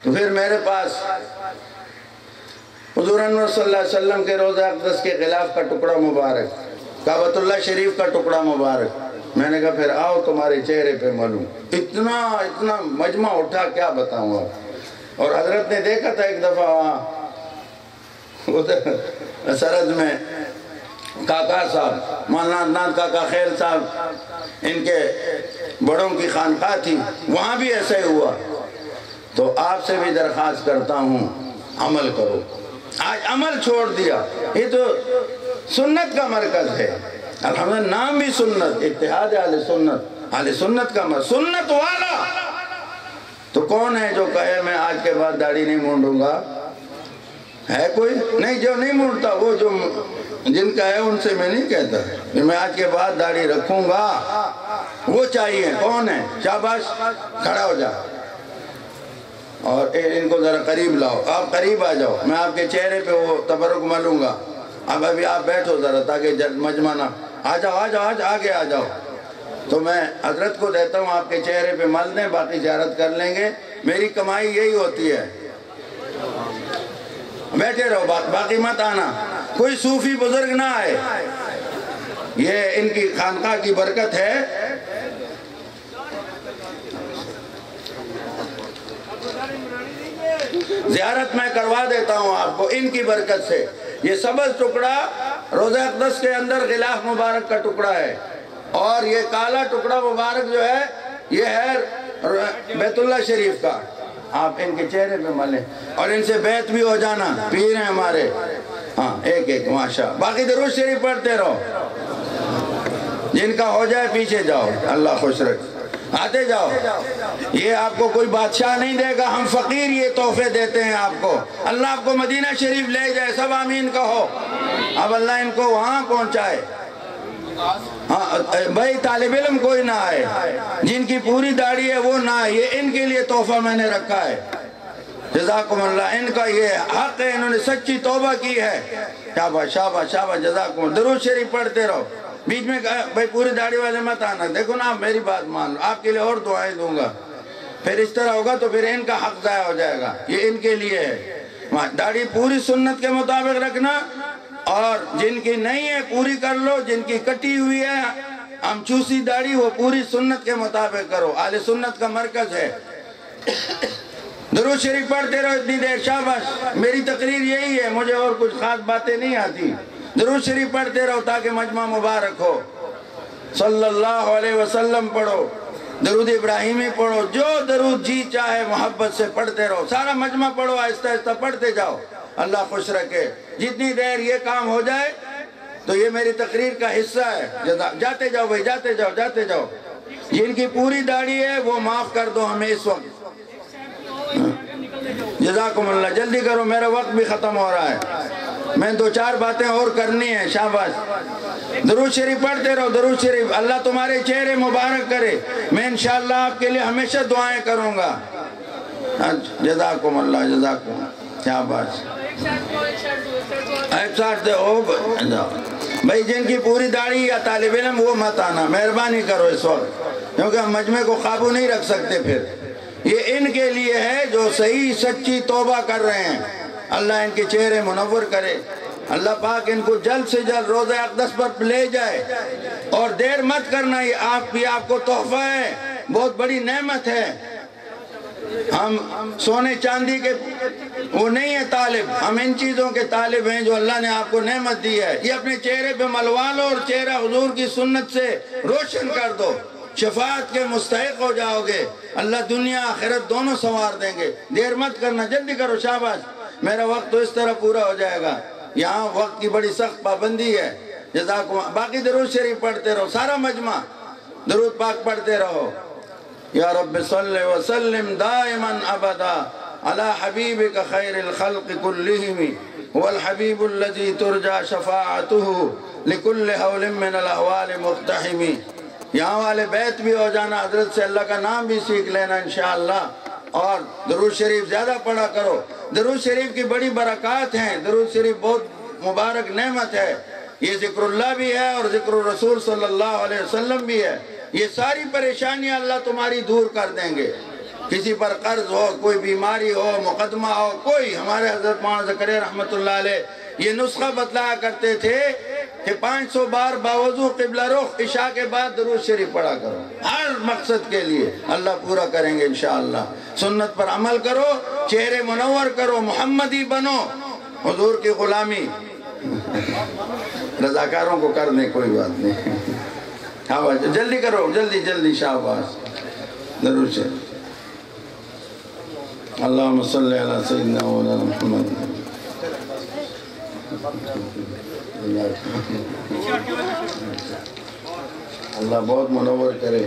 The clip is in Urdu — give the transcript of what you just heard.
تو پھر میرے پاس حضور انور صلی اللہ علیہ وسلم کے روضہ اقدس کے غلاف کا ٹکڑا مبارک، کعبۃ اللہ شریف کا ٹکڑا مبارک، میں نے کہا پھر آؤ تمہارے چہرے پہ ملوں۔ اتنا مجمع اٹھا، کیا بتاؤں آپ۔ اور حضرت نے دیکھا تھا ایک دفعہ ادھر سرحد میں کاکا صاحب، مولانا عدنان کاکا خیل صاحب، ان کے بڑوں کی خانقاہ تھی، وہاں بھی ایسا ہی ہوا۔ تو آپ سے بھی درخواست کرتا ہوں عمل کرو۔ آج عمل چھوڑ دیا، یہ تو سنت کا مرکز ہے، الحمدللہ نام بھی سنت، اتحاد اہل سنت، اہل سنت کا مرکز، سنت والا۔ تو کون ہے جو کہے میں آج کے بعد داڑھی نہیں مونڈوں گا؟ ہے کوئی؟ نہیں، جو نہیں مونڈتا، وہ جو جن کا ہے ان سے میں نہیں کہتا کہ میں آج کے بعد داڑھی رکھوں گا، وہ چاہیے۔ کون ہے؟ شاباش، کھڑا ہو جا اور ان کو ذرا قریب لاؤ، آپ قریب آ جاؤ، میں آپ کے چہرے پہ وہ تبرک ملوں گا۔ اب ابھی آپ بیٹھو ذرا تاکہ مجمع نہ، آ جاؤ آگے آ جاؤ۔ تو میں حضرت کو دیتا ہوں آپ کے چہرے پہ مل دیں، باقی زیارت کر لیں گے، میری کمائی یہی ہوتی ہے۔ بیٹھے رہو، باقی مت آنا، کوئی صوفی بزرگ نہ آئے، یہ ان کی خانقاہ کی برکت ہے۔ زیارت میں کروا دیتا ہوں آپ کو ان کی برکت سے۔ یہ سبز ٹکڑا روضہ اقدس کے اندر غلاف مبارک کا ٹکڑا ہے، اور یہ کالا ٹکڑا مبارک جو ہے یہ ہے بیت اللہ شریف کا۔ آپ ان کے چہرے پہ ملیں اور ان سے بیعت بھی ہو جانا، پیر ہیں ہمارے، ہاں ایک ایک ماشاء۔ باقی درود شریف پڑھتے رہو، جن کا ہو جائے پیچھے جاؤ، اللہ خوش رکھ، آتے جاؤ۔ یہ آپ کو کوئی بادشاہ نہیں دے گا، ہم فقیر یہ تحفے دیتے ہیں آپ کو۔ اللہ آپ کو مدینہ شریف لے جائے، سب آمین کہو۔ اب اللہ ان کو وہاں پہنچائے۔ ہاں بھائی، طالب علم کوئی نہ آئے، جن کی پوری داڑھی ہے وہ نہ آئے، یہ ان کے لیے تحفہ میں نے رکھا ہے۔ جزاکم اللہ، ان کا یہ حق ہے، انہوں نے سچی توبہ کی ہے۔ شاباش شاباش شاباش، جزاکم اللہ۔ درود شریف پڑھتے رہو، بیچ میں بھائی پوری داڑھی والے مت آنا، دیکھو نا آپ میری بات مان لو، آپ کے لیے اور دعائیں دوں گا۔ پھر اس طرح ہوگا تو پھر ان کا حق ضائع ہو جائے گا، یہ ان کے لیے ہے۔ داڑھی پوری سنت کے مطابق رکھنا، اور جن کی نہیں ہے پوری کر لو، جن کی کٹی ہوئی ہے ہم چوسی داڑھی وہ پوری سنت کے مطابق کرو، اہل سنت کا مرکز ہے۔ درود شریف پڑھتے رہو اتنی دیر، شاباش۔ میری تقریر یہی ہے، مجھے اور کچھ خاص باتیں نہیں آتی۔ درود شریف پڑھتے رہو تاکہ مجمع مبارک ہو۔ صلی اللہ علیہ وسلم پڑھو، درود ابراہیمی پڑھو، جو درود جی چاہے محبت سے پڑھتے رہو، سارا مجمع پڑھو، آہستہ آہستہ پڑھتے جاؤ، اللہ خوش رکھے۔ جتنی دیر یہ کام ہو جائے تو یہ میری تقریر کا حصہ ہے۔ جاتے جاؤ بھائی، جاتے جاؤ جاتے جاؤ۔ جن کی پوری داڑھی ہے وہ معاف کر دو ہمیں اس وقت۔ جزاکم اللہ، جلدی کرو، میرا وقت بھی ختم ہو رہا ہے، میں دو چار باتیں اور کرنی ہیں۔ شاباش، درود شریف پڑھتے رہو، درود شریف۔ اللہ تمہارے چہرے مبارک کرے، میں انشاءاللہ آپ کے لیے ہمیشہ دعائیں کروں گا۔ جزاکم اللہ، جزاکم اللہ، شاباش۔ ایک ساتھ دے او بھائی، جن کی پوری داڑھی یا طالب علم وہ مت آنا، مہربانی کرو اس وقت، کیونکہ ہم مجمع کو قابو نہیں رکھ سکتے پھر۔ یہ ان کے لیے ہے جو صحیح سچی توبہ کر رہے ہیں، اللہ ان کے چہرے منور کرے، اللہ پاک ان کو جلد سے جلد روضہ اقدس پر لے جائے، اور دیر مت کرنا، یہ آپ کو تحفہ ہے، بہت بڑی نعمت ہے۔ ہم سونے چاندی کے وہ نہیں ہے طالب، ہم ان چیزوں کے طالب ہیں جو اللہ نے آپ کو نعمت دی ہے۔ یہ اپنے چہرے پہ ملوا لو اور چہرہ حضور کی سنت سے روشن کر دو، شفاعت کے مستحق ہو جاؤ گے، اللہ دنیا آخرت دونوں سنوار دیں گے۔ دیر مت کرنا، جلدی کرو، شاباش۔ میرا وقت تو اس طرح پورا ہو جائے گا، یہاں وقت کی بڑی سخت پابندی ہے۔ جزاکم، باقی درود شریف پڑھتے رہو، سارا مجمع درود پاک پڑھتے رہو۔ یا رب صلی وسلم دائما ابدا علی حبیبک خیر الخلق کلہم هو الحبیب الذی ترجى شفاعته لکل حول من الاحوال مقتحم۔ یہاں والے بیت بھی ہو جانا، حضرت سے اللہ کا نام بھی سیکھ لینا انشاءاللہ، اور درود شریف زیادہ پڑھا کرو۔ درود شریف کی بڑی برکات ہیں، درود شریف بہت مبارک نعمت ہے، یہ ذکر اللہ بھی ہے اور ذکر الرسول صلی اللہ علیہ وسلم بھی ہے۔ یہ ساری پریشانیاں اللہ تمہاری دور کر دیں گے۔ کسی پر قرض ہو، کوئی بیماری ہو، مقدمہ ہو، کوئی، ہمارے حضرت مولانا زکریا رحمت اللہ علیہ یہ نسخہ بتلایا کرتے تھے کہ 500 بار باوضو قبلہ رخ عشاء کے بعد درود شریف پڑھا کرو، ہر مقصد کے لیے اللہ پورا کریں گے انشاءاللہ۔ سنت پر عمل کرو، چہرے منور کرو، محمدی بنو، حضور کی غلامی رضاکاروں کو کر دیں، کوئی بات نہیں۔ ہاں جلدی کرو، جلدی جلدی، شاباش، درود شریف۔ اللہم صلی علی سیدنا مولانا محمد۔ اللہ بہت منور کرے۔